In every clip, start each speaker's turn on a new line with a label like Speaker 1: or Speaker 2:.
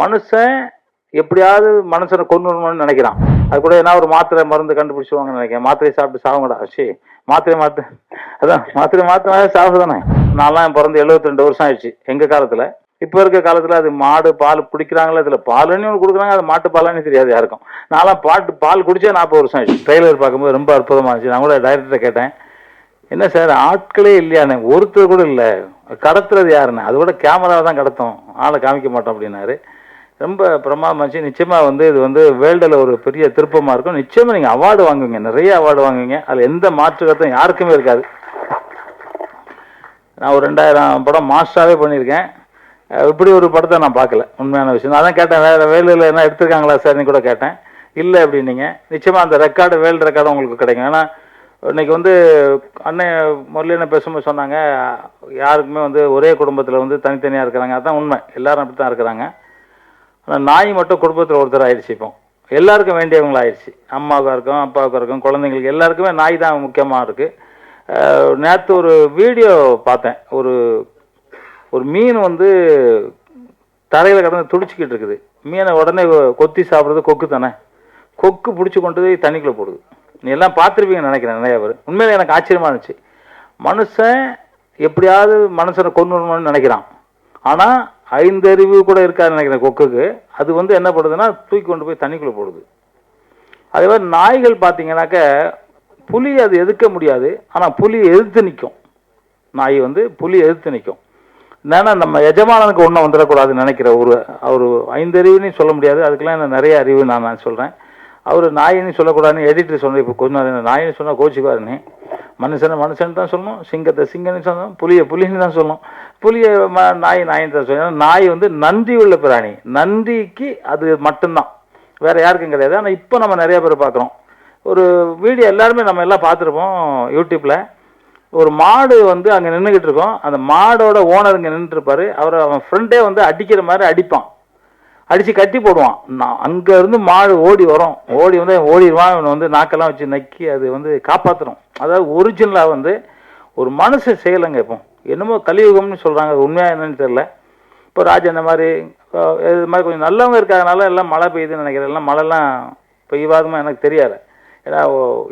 Speaker 1: மனுஷன் எப்படியாவது மனுஷனை கொண்டுணும்னு நினைக்கிறான். அது கூட என்ன ஒரு மாத்திரை மருந்து கண்டுபிடிச்சுவாங்கன்னு நினைக்கிறேன். மாத்திரையை சாப்பிட்டு சாவுங்கடா. சரி, மாத்திரை மாத்திரை சாப்பிடுதானே. நான்லாம் பிறந்து 72 வருஷம் ஆயிடுச்சு. எங்க காலத்துல இப்ப இருக்க காலத்துல அது மாடு பால் குடிக்கிறாங்களா, இதுல பாலுன்னு ஒன்று கொடுக்குறாங்க, அது மாட்டு பாலான்னு தெரியாது யாருக்கும். நான்லாம் பால் குடிச்சே 40 வருஷம் ஆயிடுச்சு. ட்ரெய்லர் பார்க்கும்போது ரொம்ப அற்புதமா இருந்துச்சு. நான் கூட டைரக்டரை கேட்டேன், என்ன சார் ஆட்களே இல்லையானே, ஒருத்தர் கூட இல்லை, கடத்துறது யாருன்னு. அது கூட கேமரா தான் கடத்தும், ஆளை காமிக்க மாட்டோம் அப்படின்னாரு. ரொம்ப பிரமாதமாச்சு. நிச்சயமாக இது வேர்ல்டில் ஒரு பெரிய திருப்பமாக இருக்கும். நிச்சயமாக நீங்கள் அவார்டு வாங்குவீங்க, நிறைய அவார்டு வாங்குவீங்க. அதில் எந்த மாற்று கருத்தும் யாருக்குமே இருக்காது. நான் ஒரு 2000 படம் மாஸ்டராகவே பண்ணியிருக்கேன். இப்படி ஒரு படத்தை நான் பார்க்கல. உண்மையான விஷயம். நான் தான் கேட்டேன், வேர்ல்டில் என்ன எடுத்திருக்காங்களா சார்னு கூட கேட்டேன். இல்லை அப்படின்னீங்க. நிச்சயமாக அந்த வேர்ல்டு ரெக்கார்டு உங்களுக்கு கிடைக்கும். ஏன்னா இன்னைக்கு அண்ணன் முரளியனை பேசும்போது சொன்னாங்க, யாருக்குமே ஒரே குடும்பத்தில் தனித்தனியாக இருக்கிறாங்க. அதுதான் உண்மை, எல்லாரும் அப்படி தான் இருக்கிறாங்க. ஆனால் நாய் மட்டும் குடும்பத்தில் ஒருத்தர் ஆயிடுச்சு. இப்போ எல்லாருக்கும் வேண்டியவங்களா ஆயிடுச்சு. அம்மாவுக்காக இருக்கும், அப்பாவுக்காக இருக்கும், குழந்தைங்களுக்கு எல்லாருக்குமே நாய் தான் முக்கியமாக இருக்குது. நேற்று ஒரு வீடியோ பார்த்தேன். ஒரு மீன் தரையில் கிடந்து துடிச்சிக்கிட்டு இருக்குது. மீனை உடனே கொத்தி சாப்பிட்றது கொக்கு தானே. கொக்கு பிடிச்சி கொண்டு போய் தண்ணிக்குள்ளே போடுது. நீ எல்லாம் பார்த்துருப்பீங்கன்னு நினைக்கிறேன் நிறைய பேர். உண்மையில எனக்கு ஆச்சரியமாக இருந்துச்சு. மனுஷன் எப்படியாவது மனுஷனை கொண்டுணும்னு நினைக்கிறான். ஆனால் 5 அறிவு கூட இருக்காதுன்னு நினைக்கிறேன் கொக்குக்கு. அது என்ன பண்ணுதுன்னா தூக்கி கொண்டு போய் தண்ணிக்குள்ளே போடுது. அதே மாதிரி நாய்கள் பார்த்தீங்கன்னாக்க, புலி அது எதிர்க்க முடியாது, ஆனால் புலி எதிர்த்து நிற்கும். நாய் புலி எதிர்த்து நிற்கும். என்னன்னா நம்ம எஜமானனுக்கு ஒன்றும் வந்துடக்கூடாதுன்னு நினைக்கிற அவர் 5 அறிவுன்னு சொல்ல முடியாது, அதுக்கெல்லாம் என்ன நிறைய அறிவு நான் சொல்கிறேன். அவர் நாயின்னு சொல்லக்கூடாதுன்னு எடிட்டர் சொன்ன. இப்போ கொஞ்ச நாள் நாயின்னு சொன்னால் கோச்சிக்குவாருன்னு. மனுஷன் தான் சொல்லணும், சிங்கத்தை சிங்கன்னு சொல்லணும், புலின்னு தான் சொல்லணும், புலியை நாயின்னு தான் சொல்லணும். நாய் நன்றி உள்ள பிராணி. நன்றிக்கு அது மட்டும்தான், வேற யாருக்கும் கிடையாது. ஆனால் இப்போ நம்ம நிறைய பேர் பார்க்குறோம். ஒரு வீடியோ எல்லாருமே நம்ம எல்லாம் பார்த்துருப்போம் யூடியூப்ல. ஒரு மாடு அங்கே நின்றுக்கிட்டு இருக்கோம். அந்த மாடோட ஓனர் இங்கே நின்றுருப்பாரு. அவன் ஃப்ரெண்டே அடிக்கிற மாதிரி அடிப்பான், அடித்து கட்டி போடுவான். அங்கேருந்து மாடு ஓடி வரும், ஓடிடுவான். இவன் நாக்கெல்லாம் வச்சு நக்கி அது காப்பாற்றுறோம். அதாவது ஒரிஜினலாக ஒரு மனுஷன் செய்யலைங்க. இப்போ என்னமோ கலியுகம்னு சொல்கிறாங்க, உண்மையாக என்னன்னு தெரியல. இப்போ ராஜா இந்த மாதிரி இது மாதிரி கொஞ்சம் நல்லவங்க இருக்காதனால எல்லாம் மழை பெய்யுதுன்னு நினைக்கிறேன். எல்லாம் மழைலாம் பெய்வாதுமா எனக்கு தெரியாது. ஏன்னா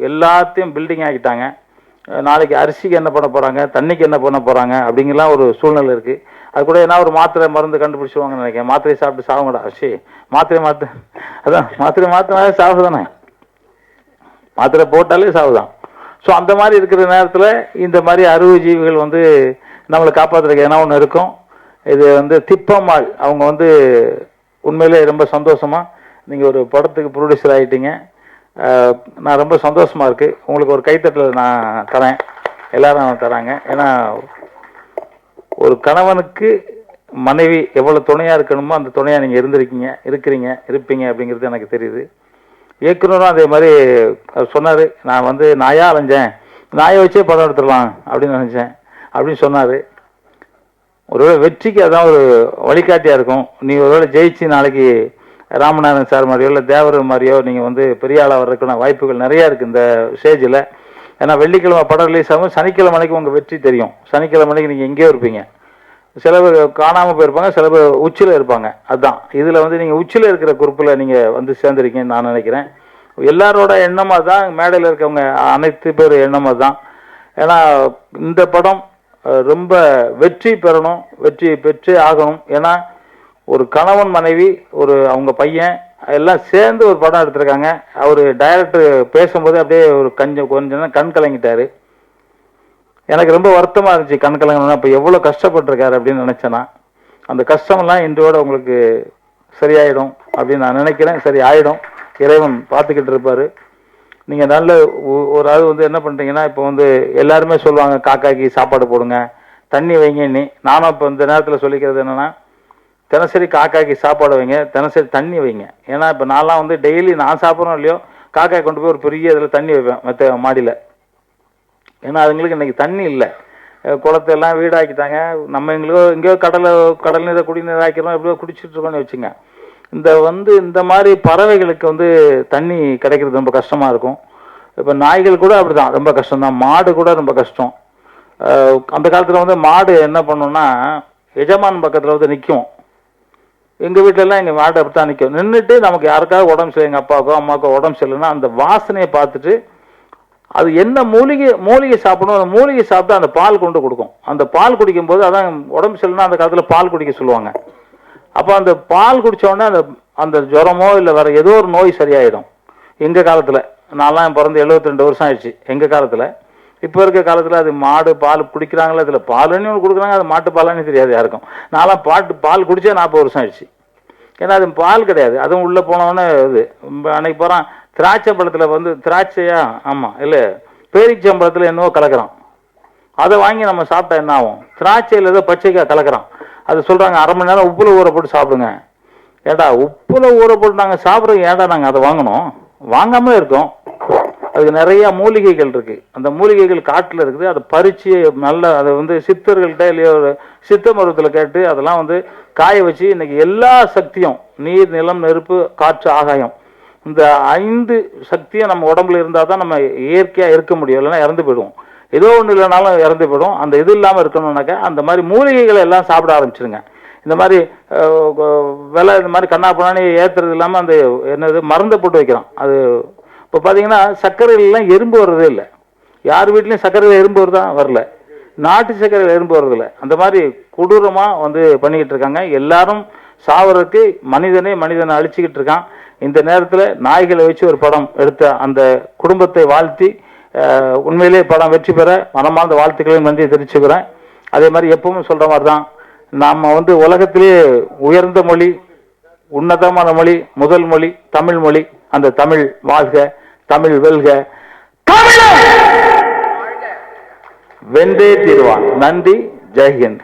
Speaker 1: எல்லாத்தையும் பில்டிங் ஆக்கிட்டாங்க. நாளைக்கு அரிசிக்கு என்ன பண்ண போகிறாங்க, தண்ணிக்கு என்ன பண்ண போகிறாங்க அப்படிங்கலாம் ஒரு சூழ்நிலை இருக்குது. அது கூட என்ன ஒரு மாத்திரை மருந்து கண்டுபிடிச்சுவாங்கன்னு நினைக்கிறேன். மாத்திரையை சாப்பிட்டு சாவுங்கடா. சரி, மாத்திரை சாவுதானே. மாத்திரை போட்டாலே சாவுதான். ஸோ அந்த மாதிரி இருக்கிற நேரத்தில் இந்த மாதிரி அறுவை ஜீவிகள் நம்மளை காப்பாற்றுறதுக்கு என்ன ஒன்று இருக்கும். இது திப்பம்மாள் அவங்க உண்மையிலே ரொம்ப சந்தோஷமா நீங்கள் ஒரு படத்துக்கு ப்ரொடியூசர் ஆகிட்டீங்க. நான் ரொம்ப சந்தோஷமாக இருக்குது. உங்களுக்கு ஒரு கைத்தட்டல் நான் தரேன், எல்லாரும் தராங்க. ஏன்னா ஒரு கணவனுக்கு மனைவி எவ்வளோ துணையாக இருக்கணுமோ அந்த துணையாக நீங்கள் இருப்பீங்க அப்படிங்கிறது எனக்கு தெரியுது. இயக்குனரும் அதே மாதிரி சொன்னார். நான் நாயா அலைஞ்சேன், நாயை வச்சே படம் எடுத்துடலாம் அப்படின்னு நினச்சேன் அப்படின்னு சொன்னார். ஒருவேளை வெற்றிக்கு அதான் ஒரு வழிகாட்டியாக இருக்கும். நீ ஒருவேளை ஜெயிச்சு நாளைக்கு ராமநாதன் சார் மாதிரியோ இல்லை தேவர் மாதிரியோ நீங்கள் பெரிய ஆளாக வர்றதுக்கான வாய்ப்புகள் நிறையா இருக்குது இந்த ஸ்டேஜில். ஏன்னா வெள்ளிக்கிழமை படம் ரிலீஸ் ஆகும், சனிக்கிழமை அன்னைக்கு உங்கள் வெற்றி தெரியும். சனிக்கிழமை அன்னைக்கு நீங்கள் எங்கேயோ இருப்பீங்க. சில பேர் காணாமல் போயிருப்பாங்க, சில பேர் உச்சியில் இருப்பாங்க. அதுதான் இதில் நீங்கள் உச்சியில் இருக்கிற குரூப்பில் நீங்கள் சேர்ந்துருக்கீங்கன்னு நான் நினைக்கிறேன். எல்லாரோட எண்ணமாக தான், மேடையில் இருக்கவங்க அனைத்து பேர் எண்ணமாக தான். ஏன்னா இந்த படம் ரொம்ப வெற்றி பெறணும், வெற்றி பெற்றே ஆகணும். ஏன்னா ஒரு கணவன் மனைவி அவங்க பையன் எல்லாம் சேர்ந்து ஒரு படம் எடுத்திருக்காங்க. அவர் டைரக்டர் பேசும்போது அப்படியே கொஞ்சம் கண் கலங்கிட்டாரு. எனக்கு ரொம்ப வருத்தமாக இருந்துச்சு. கண் கலங்கினா இப்போ எவ்வளோ கஷ்டப்பட்டிருக்காரு அப்படின்னு நினச்சேன்னா, அந்த கஷ்டமெல்லாம் இன்றோட உங்களுக்கு சரியாயிடும் அப்படின்னு நான் நினைக்கிறேன். சரி ஆயிடும், இறைவன் பார்த்துக்கிட்டு இருப்பார். நீங்கள் நல்ல ஒரு ஆள் என்ன பண்ணுறீங்கன்னா, இப்போ எல்லாருமே சொல்லுவாங்க காக்காய்க்கு சாப்பாடு போடுங்க, தண்ணி வைங்கன்னு. நானும் இப்போ இந்த நேரத்தில் சொல்லிக்கிறது என்னென்னா, தினசரி காக்காய்க்கு சாப்பாடு வைங்க, தினசரி தண்ணி வைங்க. ஏன்னா இப்போ நான்லாம் டெய்லி நான் சாப்பிட்றோம் இல்லையோ, காக்காய் கொண்டு போய் ஒரு பெரிய இதில் தண்ணி வைப்பேன் மாடியில். ஏன்னா அதுங்களுக்கு இன்றைக்கி தண்ணி இல்லை. குளத்தையெல்லாம் வீடாக்கிட்டாங்க. நம்ம எங்கேயோ கடல் நீரை குடிநீர் ஆக்கிறோம், எப்படியோ குடிச்சிட்டு இருக்கோம்னு வச்சுங்க. இந்த மாதிரி பறவைகளுக்கு தண்ணி கிடைக்கிறது ரொம்ப கஷ்டமாக இருக்கும். இப்போ நாய்கள் கூட அப்படி தான், ரொம்ப கஷ்டம்தான். மாடு கூட ரொம்ப கஷ்டம். அந்த காலத்தில் மாடு என்ன பண்ணோம்னா, எஜமான் பக்கத்தில் நிற்கும். எங்கள் வீட்டிலலாம் எங்கள் மாட்டை அப்படி தான் நிற்கும். நின்றுட்டு நமக்கு யாருக்காவது உடம்பு சரியில்லை, எங்கள் அப்பாவுக்கோ அம்மாவுக்கோ உடம்பு சரியில்லைன்னா அந்த வாசனையை பார்த்துட்டு அது என்ன மூலிகை சாப்பிடணும், அந்த மூலிகை சாப்பிட்டு அந்த பால் கொண்டு கொடுக்கும். அந்த பால் குடிக்கும்போது அதான் உடம்பு சரியில்லைன்னா அந்த காலத்தில் பால் குடிக்க சொல்லுவாங்க. அப்போ அந்த பால் குடித்த உடனே அந்த ஜுரமோ இல்லை வேற ஏதோ ஒரு நோய் சரியாயிடும். எங்கள் காலத்தில் நான்லாம் பிறந்து 72 வருஷம் ஆயிடுச்சு. எங்கள் காலத்தில் இப்போ இருக்க காலத்தில் அது மாடு பால் குடிக்கிறாங்களா, இதில் பாலுன்னு ஒன்று கொடுக்குறாங்க, அது மாட்டு பாலான்னு தெரியாது யாருக்கும். நான்லாம் பால் குடித்தே 40 வருஷம் ஆயிடுச்சு. ஏன்னா அது பால் கிடையாது. அதுவும் உள்ளே போனோன்னே இது அன்னைக்கு போகிறான் திராட்சை பழத்தில் வந்து திராட்சையா ஆமாம் இல்லை பேரிச்சம்பழத்தில் என்னவோ கலக்கிறான். அதை வாங்கி நம்ம சாப்பிட்டா என்ன ஆகும்? திராட்சையில் ஏதோ பச்சைக்காய் கலக்கிறான். அது சொல்கிறாங்க 1/2 மணி நேரம் உப்புல ஊற போட்டு சாப்பிடுங்க. ஏடா உப்புல ஊற போட்டு நாங்கள் சாப்பிட்றோம், ஏடா நாங்கள் அதை வாங்கணும்? வாங்காமல் இருக்கோம். அதுக்கு நிறைய மூலிகைகள் இருக்கு. அந்த மூலிகைகள் காட்டில் இருக்குது. அதை பறித்து நல்ல அதை வந்து சித்தர்கள்ட்ட இல்லையோ சித்த மருத்துவத்தில் கேட்டு அதெல்லாம் வந்து காய வச்சு இன்னைக்கு எல்லா சக்தியும் நீர் நிலம் நெருப்பு காற்று ஆகாயம் இந்த 5 சக்தியும் நம்ம உடம்புல இருந்தால் தான் நம்ம இயற்கையாக இருக்க முடியும். இல்லைன்னா இறந்து போயிடுவோம். ஏதோ ஒன்று இல்லைனாலும் இறந்து போயிடும். அந்த இது இல்லாமல் இருக்கணும்னாக்கா அந்த மாதிரி மூலிகைகளை எல்லாம் சாப்பிட ஆரம்பிச்சிருங்க. இந்த மாதிரி விலை இந்த மாதிரி கண்ணா பண்ணானே ஏற்றுறது இல்லாமல் அந்த என்னது மருந்தை போட்டு வைக்கிறான். அது இப்போ பார்த்தீங்கன்னா சர்க்கரையிலாம் எறும்பு வர்றதே இல்லை. யார் வீட்லையும் சர்க்கரையில் எறும்பு வருதா? வரல. நாட்டு சர்க்கரையில் எறும்பு வர்றதில்லை. அந்த மாதிரி கொடூரமாக வந்து பண்ணிக்கிட்டு இருக்காங்க. எல்லாரும் சாவறதுக்கு மனிதனை அழிச்சிக்கிட்டு இருக்கான். இந்த நேரத்தில் நாய்களை வச்சு ஒரு படம் எடுத்த அந்த குடும்பத்தை வாழ்த்தி உண்மையிலே படம் வெற்றி பெற மனமார்ந்த வாழ்த்துக்களையும் நன்றி தெரிவிச்சுக்கிறேன். அதே மாதிரி எப்பவும் சொல்கிற மாதிரி தான் நாம் வந்து உலகத்திலேயே உயர்ந்த மொழி, உன்னதமான மொழி, முதல் மொழி தமிழ் மொழி. அந்த தமிழ் வாழ்க, தமிழ் வெல்க, வென்றே தீர்வான். நன்றி. ஜெய்ஹிந்த்.